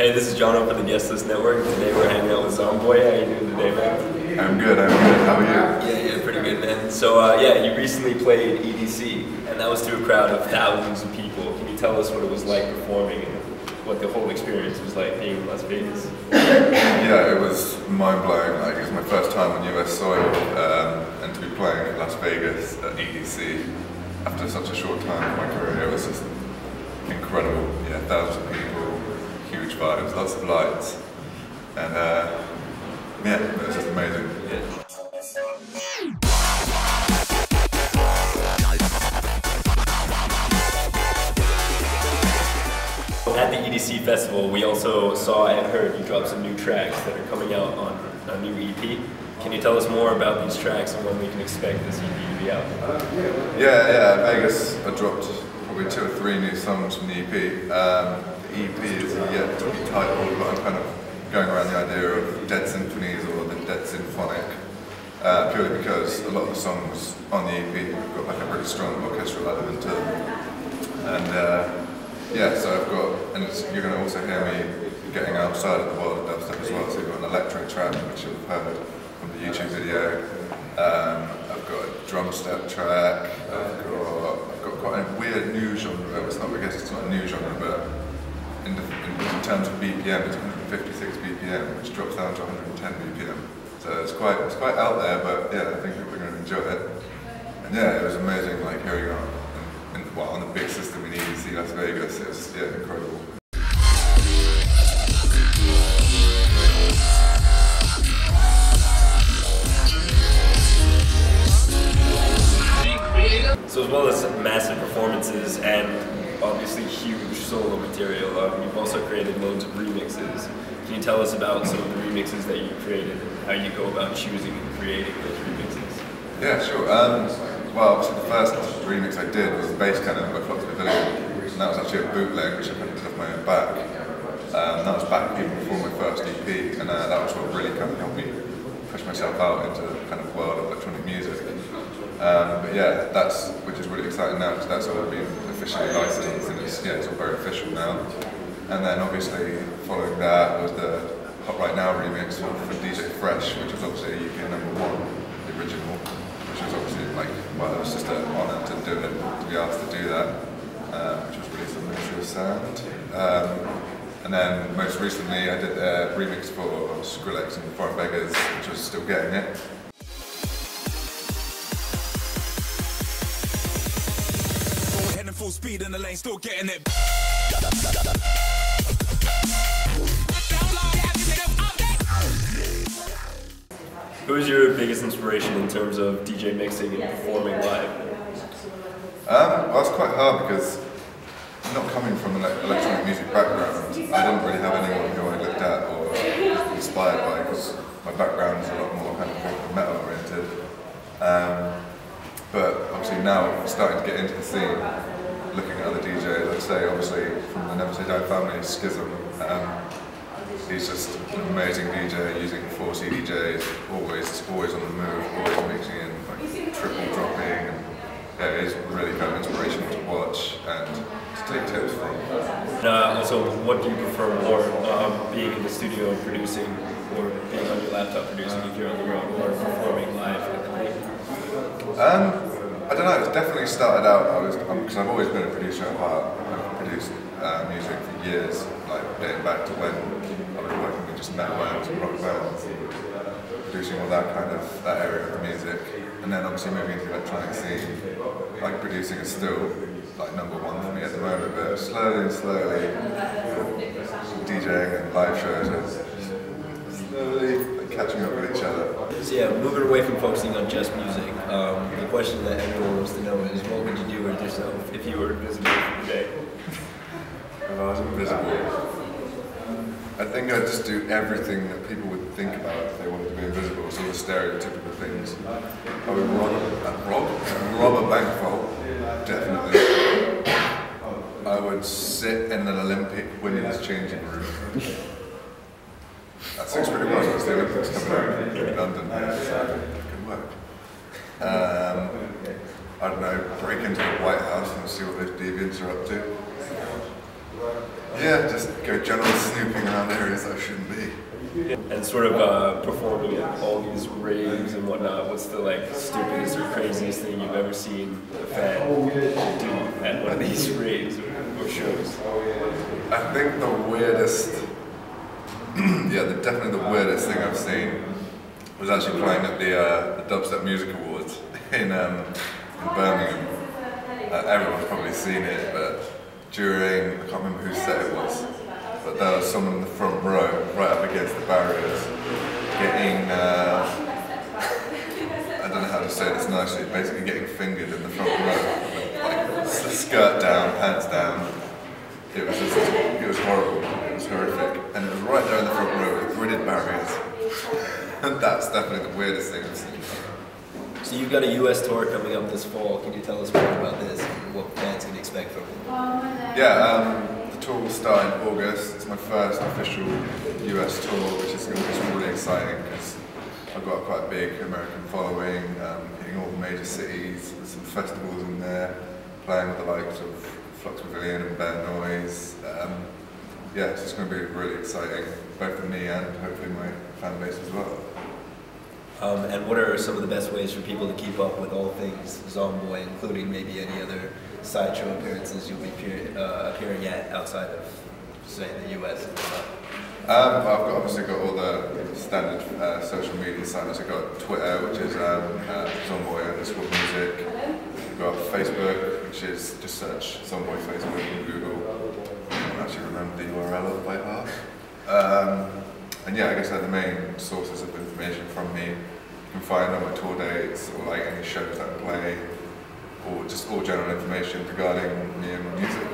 Hey, this is John over the Guestlist Network. Today we're hanging out with Zomboy. How you doing today, man? I'm good. How are you? Yeah, pretty good, man. So, yeah, you recently played EDC, and that was to a crowd of thousands of people. Can you tell us what it was like performing and what the whole experience was like being in Las Vegas? Yeah, it was mind-blowing. Like, it was my first time on US soil, and to be playing in Las Vegas at EDC after such a short time in my career, it was just incredible. Yeah, thousands of people, huge vibes, lots of lights, and yeah, it was just amazing. Yeah. At the EDC festival, we also saw and heard you dropped some new tracks that are coming out on a new EP. Can you tell us more about these tracks and when we can expect this EP to be out? Yeah, Vegas, I dropped probably 2 or 3 new songs from the EP. The EP is yet to be titled, but I'm kind of going around the idea of Dead Symphonies or the Dead Symphonic, purely because a lot of the songs on the EP have got like a really strong orchestral element to them. And yeah, so I've got, and you're going to also hear me getting outside of the world of dubstep as well. So you've got an electro track, which you've heard from the YouTube video. I've got a drum step track. I've got quite a weird new genre. It's not, I guess it's not a new genre, but in terms of BPM, it's 156 BPM, which drops down to 110 BPM. So it's quite out there, but yeah, I think people are going to enjoy it. And yeah, it was amazing, like hearing it on the big system in EDC Las Vegas. It was incredible. So as well as massive performances and obviously huge solo material, you've also created loads of remixes. Can you tell us about some of the remixes that you created and how you go about choosing and creating those remixes? Yeah, sure. Well, obviously the first remix I did was Bass Cannon by Flock Pavilion, and that was actually a bootleg which I printed off my own back. That was back even before my first EP, and that was what really kind of helped me push myself out into the kind of world of electronic music. But yeah, which is really exciting now because that's all been officially licensed and it's all very official now. And then obviously following that was the Hot Right Now remix for DJ Fresh, which was obviously EP #1, the original, which was obviously like, well, it was just an honour to do it, to be asked to do that, which was really something to sound. And then most recently I did a remix for Skrillex and Foreign Beggars, which was Still Getting It. Full speed in the lane, still getting it. Who's your biggest inspiration in terms of DJ mixing and performing live? Well, it's quite hard because not coming from an electronic music background, I didn't really have anyone who I looked at or was inspired by because my background is a lot more kind of metal oriented. But obviously now I'm starting to get into the scene, looking at other DJs, I'd say obviously from the Never Say Die family, Schism. He's just an amazing DJ using 4 CDJs, always on the move, always mixing in like triple dropping. And yeah, he's really kind of inspirational to watch and to take tips from. Also, what do you prefer more, being in the studio and producing, or being on your laptop producing if you're on the road, or performing live? I don't know, it's definitely started out, because I've always been a producer at heart. I've produced music for years, like dating back to when I was working with just metal bands and rock bands, producing all that area of the music. And then obviously moving into the electronic scene, like producing is still like #1 for me at the moment, but slowly, DJing and live shows are slowly catching up with each other. So yeah, moving away from focusing on just music, the question that everyone wants to know is, what would you do with yourself if you were invisible for the day? If I was invisible, I think I'd just do everything that people would think about if they wanted to be invisible, so the stereotypical things. I would rob a bank vault, definitely. I would sit in an Olympic women's changing room. That seems pretty well, because the Olympics coming out in London, so it could work. I don't know, break into the White House and see what those deviants are up to. Yeah, just go general snooping around areas I shouldn't be. And sort of performing at all these raves and whatnot, what's the like stupidest or craziest thing you've ever seen a fan do at one of these raves or shows? I think the weirdest, definitely the weirdest thing I've seen was actually playing at the Dubstep Music Awards in Birmingham. Everyone's probably seen it, but during, I can't remember whose set it was, but there was someone in the front row, right up against the barriers, getting, I don't know how to say this nicely, basically getting fingered in the front row, with like skirt down, pants down. It was just, it was horrible, it was horrific, and it was right there in the front row with gridded barriers. And that's definitely the weirdest thing I've seen. So you've got a US tour coming up this fall. Can you tell us more about this and what fans can expect from it? Yeah, the tour will start in August. It's my first official US tour, which is going to be really exciting because I've got quite a big American following, hitting all the major cities. There's some festivals in there, playing with the likes of Flux Pavilion and Bear Noise. Yeah, it's just going to be really exciting, both for me and hopefully my fan base as well. And what are some of the best ways for people to keep up with all things Zomboy, including maybe any other sideshow appearances you'll be appearing at outside of, say, the US? I've obviously got all the standard social media sites. I've got Twitter, which is Zomboy_music. We've got Facebook, which is just search Zomboy Facebook and Google. I don't actually remember the URL by heart. And yeah, I guess they're the main sources of information from me. You can find on my tour dates or like any shows that I play, or just all general information regarding me and my music.